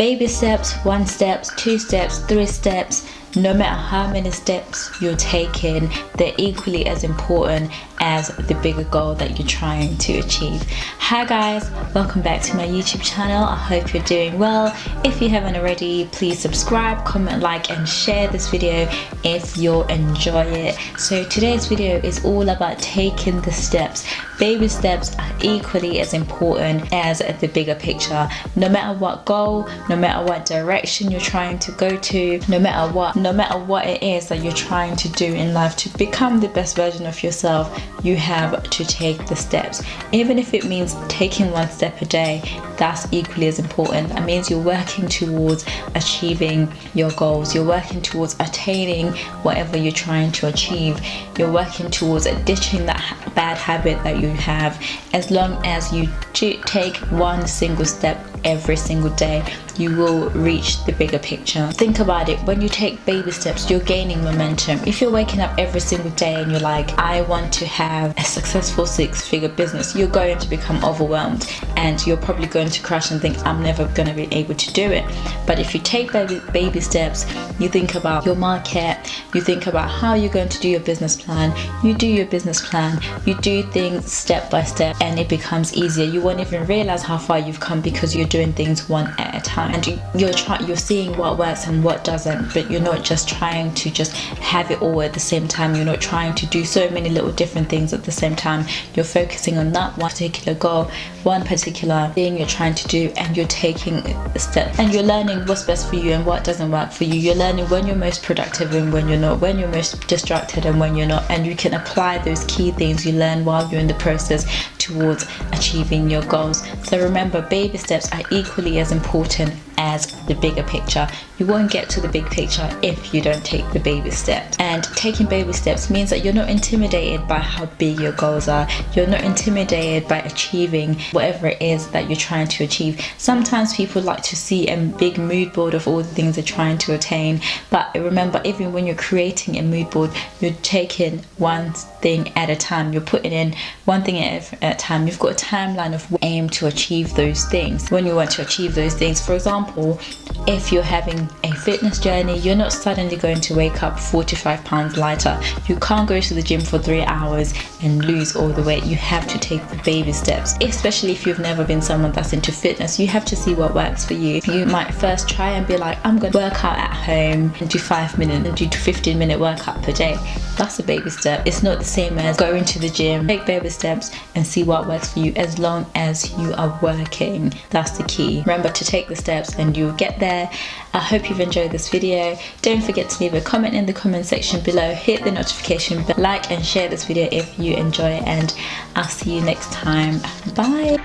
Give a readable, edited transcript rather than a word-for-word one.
Baby steps, 1 step, 2 steps, 3 steps, no matter how many steps you're taking, they're equally as important as the bigger goal that you're trying to achieve. Hi guys, welcome back to my YouTube channel. I hope you're doing well. If you haven't already, please subscribe, comment, like and share this video if you'll enjoy it. So today's video is all about taking the steps. Baby steps are equally as important as the bigger picture. No matter what goal, no matter what direction you're trying to go to, no matter what it is that you're trying to do in life to become the best version of yourself, you have to take the steps. Even if it means taking 1 step a day, that's equally as important. That means you're working towards achieving your goals. You're working towards attaining whatever you're trying to achieve. You're working towards ditching that bad habit that you have. As long as you take 1 single step every single day, you will reach the bigger picture. Think about it, when you take baby steps, you're gaining momentum. If you're waking up every single day and you're like, I want to have a successful 6-figure business, you're going to become overwhelmed and you're probably going to crash and think, I'm never going to be able to do it. But if you take baby steps, you think about your market, you think about how you're going to do your business plan, you do your business plan, you do things step by step, and it becomes easier. You won't even realize how far you've come because you're doing things one at a time, and you're seeing what works and what doesn't. But you're not just trying to just have it all at the same time. You're not trying to do so many little different things at the same time. You're focusing on that one particular goal, one particular thing you're trying to do, and you're taking a step, and you're learning what's best for you and what doesn't work for you. You're learning when you're most productive and when you're not, when you're most distracted and when you're not, and you can apply those key things you learn while you're in the process towards achieving your goals. So remember, baby steps are equally as important as the bigger picture. You won't get to the big picture if you don't take the baby steps. And taking baby steps means that you're not intimidated by how big your goals are. You're not intimidated by achieving whatever it is that you're trying to achieve. Sometimes people like to see a big mood board of all the things they're trying to attain, but remember, even when you're creating a mood board, you're taking 1 thing at a time. You're putting in 1 thing at a time. You've got a timeline of aim to achieve those things. When you want to achieve those things, for example, if you're having a fitness journey, you're not suddenly going to wake up 45 pounds lighter. You can't go to the gym for 3 hours and lose all the weight. You have to take the baby steps. Especially if you've never been someone that's into fitness, you have to see what works for you. You might first try and be like, I'm going to work out at home and do 5 minutes and do 15-minute workout per day. That's a baby step. It's not the same as going to the gym. Take baby steps and see what works for you, as long as you are working. That's the key. Remember to take the steps and you'll get there. I hope you've enjoyed this video. Don't forget to leave a comment in the comment section below. Hit the notification bell, like and share this video if you enjoy it, and I'll see you next time. Bye.